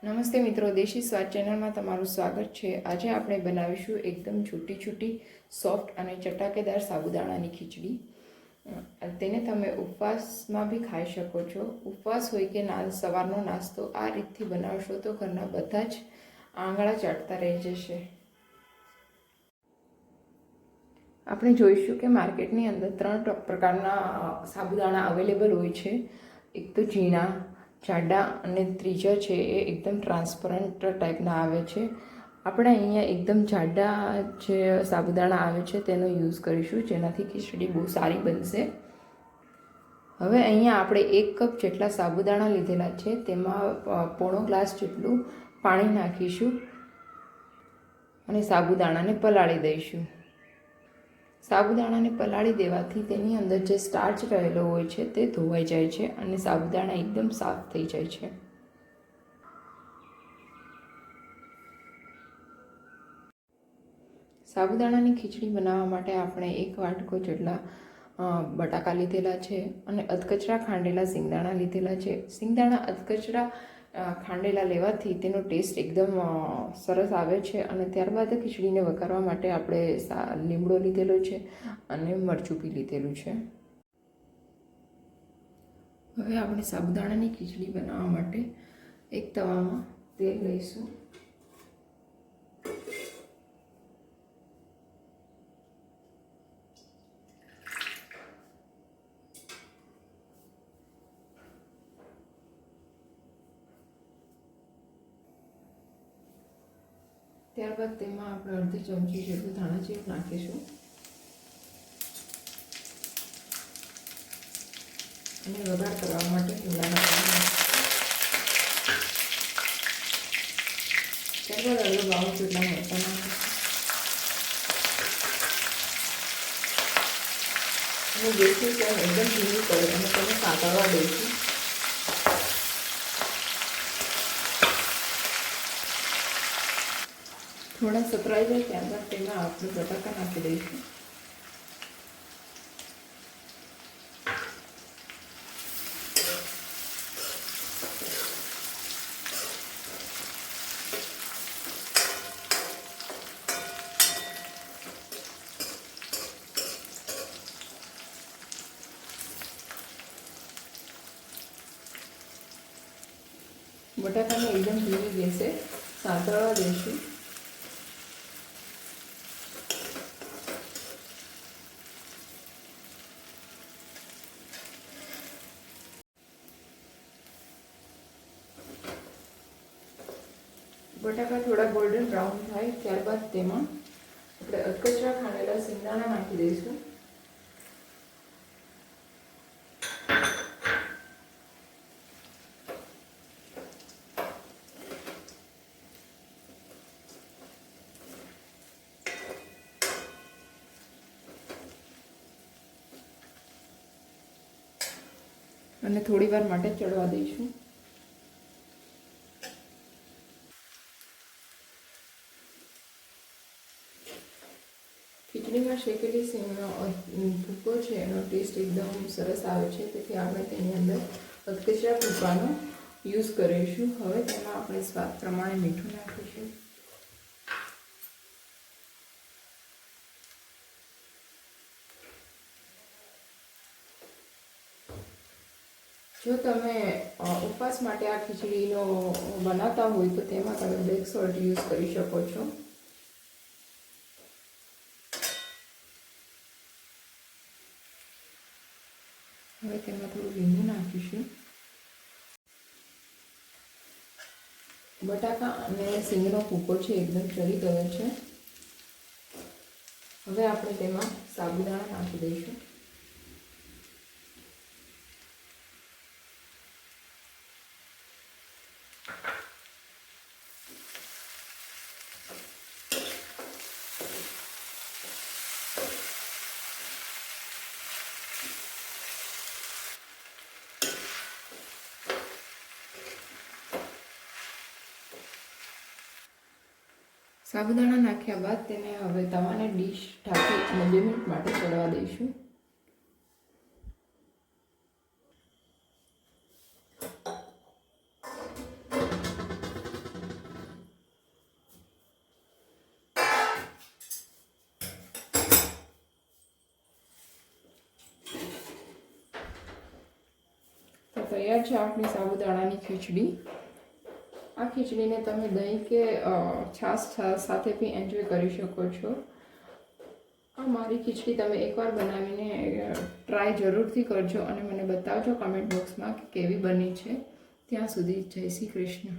નમસ્તે મિત્રો, દેશી સ્વાદ ચેનલમાં તમારું સ્વાગત છે। આજે આપણે બનાવીશું એકદમ છૂટી છૂટી સોફ્ટ અને ચટાકેદાર સાબુદાણાની ખીચડી। તેને તમે ઉપવાસમાં બી ખાઈ શકો છો। ઉપવાસ હોય કે સવારનો નાસ્તો આ રીતથી બનાવશો તો ઘરના બધા જ આંગળા ચાટતા રહી જશે। આપણે જોઈશું કે માર્કેટની અંદર 3 પ્રકારના સાબુદાણા અવેલેબલ હોય છે। એક તો ઝીણા, જાડા અને ત્રીજા છે એ એકદમ ટ્રાન્સપરન્ટ ટાઈપના આવે છે। આપણે અહીંયા એકદમ જાડા જે સાબુદાણા આવે છે તેનો યુઝ કરીશું, જેનાથી ખીચડી બહુ સારી બનશે। હવે અહીંયા આપણે 1 કપ જેટલા સાબુદાણા લીધેલા છે, તેમાં પોણો ગ્લાસ જેટલું પાણી નાખીશું અને સાબુદાણાને પલાળી દઈશું। સાબુદાણાને પલાળી દેવાથી તેની અંદર જે સ્ટાર્ચ રહેલો હોય છે તે ધોવાઈ જાય છે અને સાબુદાણા એકદમ સાફ થઈ જાય છે। સાબુદાણાની ખીચડી બનાવવા માટે આપણે 1 વાટકો જેટલા બટાકા લીધેલા છે અને અધકચરા ખાંડેલા સિંગદાણા લીધેલા છે। સિંગદાણા અધકચરા ખાંડેલા લેવાથી તેનો ટેસ્ટ એકદમ સરસ આવે છે। અને ત્યારબાદ ખીચડીને વઘારવા માટે આપણે લીમડો લીધેલો છે અને મરચું બી લીધેલું છે। હવે આપણે સાબુદાણાની ખીચડી બનાવવા માટે એક તવામાં તેલ લઈશું। ત્યારબાદ તેમાં આપણે અડધી ચમચી જેટલું ધાણા જીરું નાખીશું અને વઘાર કરવા માટે લીમડાના પાન નાખીશું। ત્યારબાદ અડધો બાઉલ જેટલા મરચાં નાખીશું અને ગેસની ફ્લેમ એકદમ ધીમી કરી અને તેને સાંતળવા દઈશું। થોડા સતરાઈ જાય ત્યારબાદ તેમાં આપણે બટાકા નાખી દઈશું। બટાકાને એકદમ ધીમી ગેસે સાંતળવા દઈશું। બટાકા થોડા ગોલ્ડન બ્રાઉન થાય ત્યારબાદ તેમાં આપણે અધકચરા ખાંડેલા સિંગદાણા નાખી દઈશું। અને થોડી વાર માટે ચડવા દઈશું। ખીચડીમાં શેકેલી સિંગનો ભૂકો છે એનો ટેસ્ટ એકદમ સરસ આવે છે, તેથી આપણે તેની અંદર અધકચરા ભૂકાનો યુઝ કરીશું। હવે તેમાં આપણે સ્વાદ પ્રમાણે મીઠું નાખીશું। જો તમે ઉપવાસ માટે આ ખીચડીનો બનાવતા હોય તો તેમાં તમે બ્લેક સોલ્ટ યુઝ કરી શકો છો। હવે તેમાં થોડું લીંબુ નાખીશું। બટાકા અને સિંગનો ભૂકો છે એકદમ ચડી ગયો છે। હવે આપણે તેમાં સાબુદાણા નાખી દઈશું। સાબુદાણા નાખ્યા બાદ તેને હવે તવાને ડીશ ઢાંકી અને 2 મિનિટ માટે ચડવા દઈશું। તૈયાર છે આપણી સાબુદાણાની ખીચડી. આ ખીચડીને તમે દહીં કે છાશ સાથે બી એન્જોય કરી શકો છો. આ મારી ખીચડી તમે એકવાર બનાવીને ટ્રાય જરૂરથી કરજો અને મને બતાવજો કમેન્ટ બોક્સમાં કે કેવી બની છે. ત્યાં સુધી જય શ્રી કૃષ્ણ.